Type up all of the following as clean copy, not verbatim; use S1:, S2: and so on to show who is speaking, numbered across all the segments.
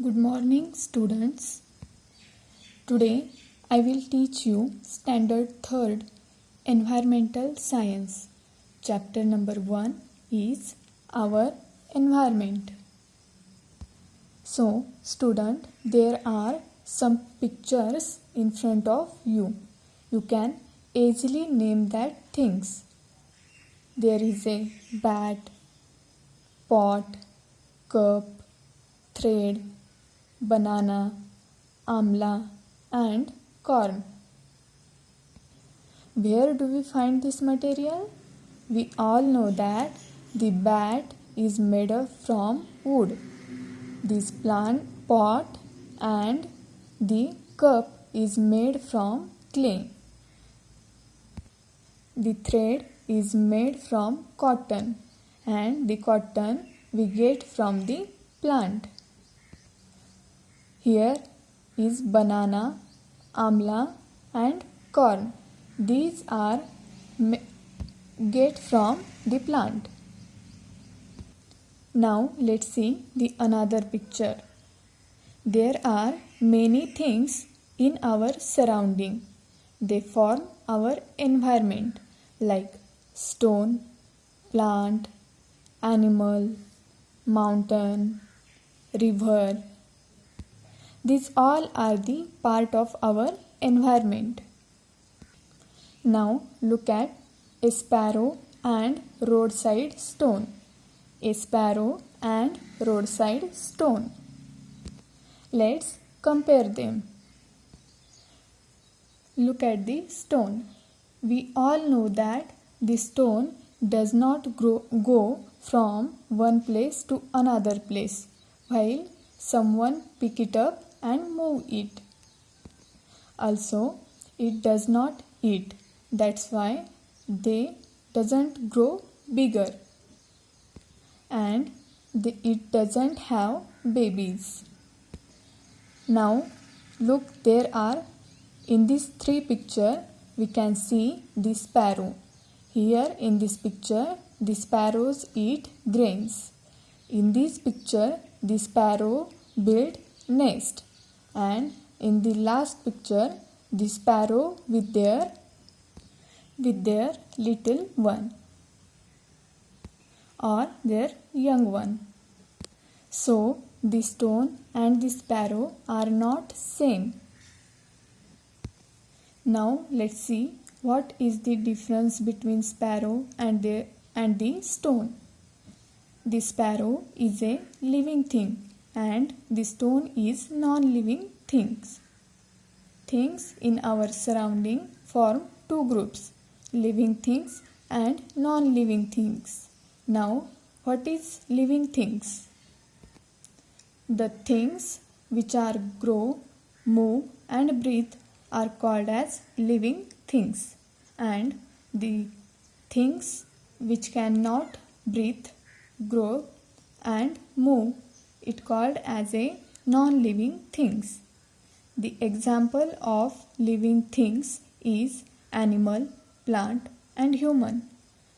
S1: Good morning, students. Today I will teach you Standard 3rd Environmental Science. Chapter number 1 is Our Environment. So, student, there are some pictures in front of you. You can easily name that things. There is a bat, pot, cup, thread, banana, amla and corn. Where do we find this material? We all know that the bat is made up from wood. This plant pot and the cup is made from clay. The thread is made from cotton and the cotton we get from the plant. Here is banana, amla and corn. These are get from the plant. Now let's see the another picture. There are many things in our surrounding. They form our environment like stone, plant, animal, mountain, river. These all are the part of our environment. Now look at a sparrow and roadside stone. A sparrow and roadside stone. Let's compare them. Look at the stone. We all know that the stone does not go from one place to another place while someone pick it up and move it. Also, it does not eat. That's why they doesn't grow bigger. And it doesn't have babies. Now, look, there are in these three pictures we can see the sparrow. Here in this picture, the sparrows eat grains. In this picture, the sparrow build nest. And in the last picture, the sparrow with their little one or their young one. So, the stone and the sparrow are not same. Now, let's see what is the difference between sparrow and the stone. The sparrow is a living thing and the stone is non-living things. Things in our surrounding form two groups, living things and non-living things. Now, what is living things? The things which are grow, move and breathe are called as living things, and the things which cannot breathe, grow and move it called as a non-living things. The example of living things is animal, plant and human,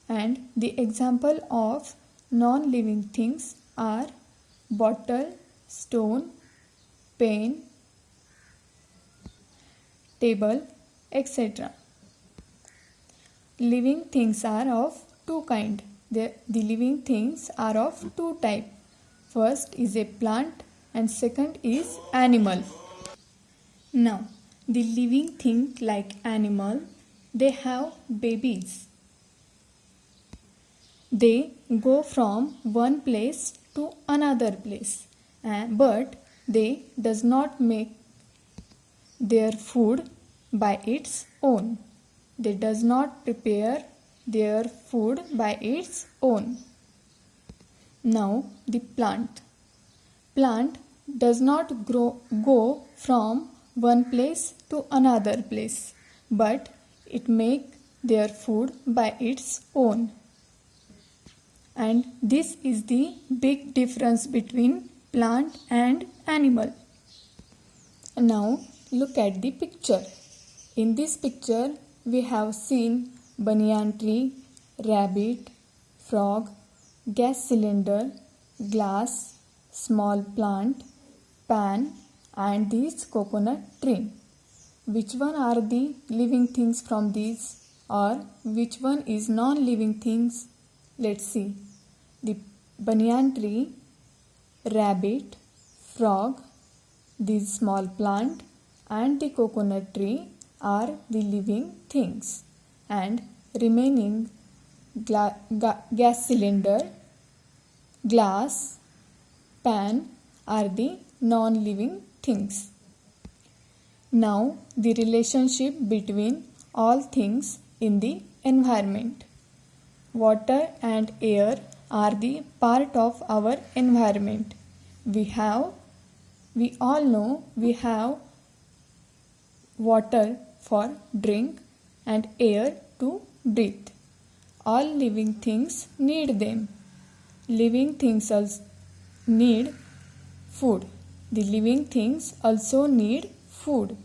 S1: and the example of non-living things are bottle, stone, pen, table, etc. Living things are of two kinds. The living things are of two types. First is a plant and second is animal. Now, the living thing like animal, they have babies. They go from one place to another place, but they does not make their food by its own. They does not prepare their food by its own. Now the plant. Plant does not go from one place to another place, but it make their food by its own. And this is the big difference between plant and animal. Now look at the picture. In this picture we have seen banyan tree, rabbit, frog, gas cylinder, glass, small plant, pan, and this coconut tree. Which one are the living things from these, or which one is non-living things? Let's see. The banyan tree, rabbit, frog, this small plant, and the coconut tree are the living things, and remaining gas cylinder, glass, pan are the non-living things. Now the relationship between all things in the environment. Water and air are the part of our environment. We all know we have water for drink and air to breathe. All living things need them. Living things also need food. The living things also need food,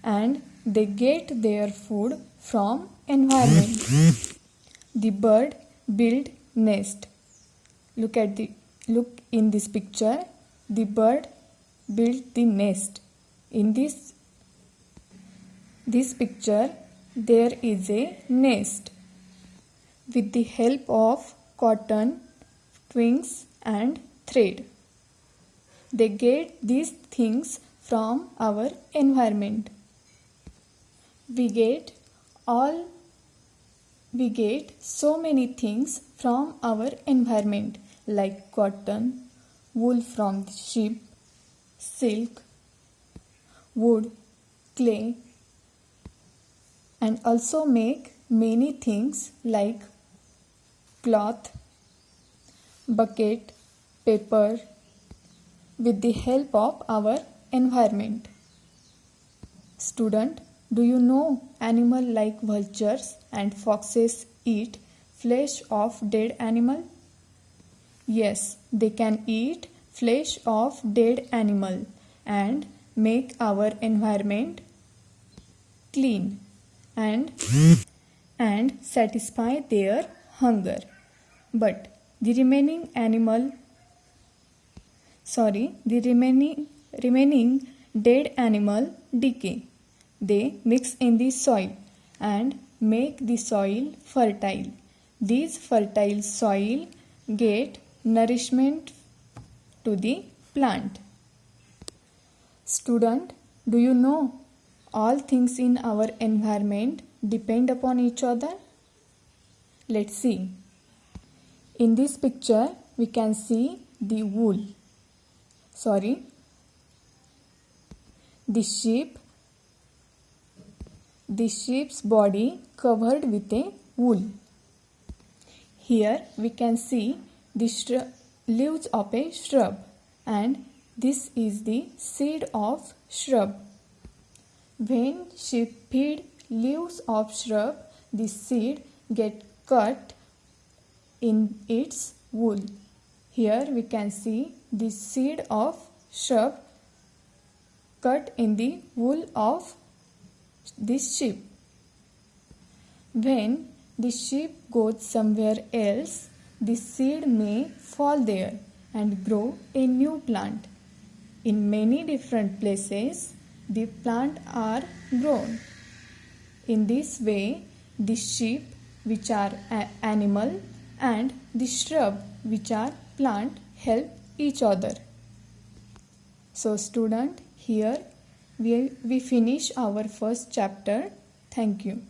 S1: and they get their food from environment. The bird build nest. Look in this picture. The bird built the nest. In this picture there is a nest. With the help of cotton, twigs and thread, they get these things from our environment. We get so many things from our environment, like cotton, wool from sheep, silk, wood, clay, and also make many things like cloth, bucket, paper, with the help of our environment. Student, do you know animal like vultures and foxes eat flesh of dead animal? Yes, they can eat flesh of dead animal and make our environment clean and satisfy their hunger. But the remaining dead animal decay. They mix in the soil and make the soil fertile. These fertile soil get nourishment to the plant. Student, do you know all things in our environment depend upon each other? Let's see. In this picture, we can see the wool. The sheep's body covered with a wool. Here we can see the leaves of a shrub, and this is the seed of shrub. When sheep feed leaves of shrub, the seed get cut in its wool. Here we can see the seed of shrub cut in the wool of this sheep. When the sheep goes somewhere else, the seed may fall there and grow a new plant. In many different places, the plant are grown. In this way, the sheep, which are animal, and the shrub, which are plant, help each other. So student, here we finish our first chapter. Thank you.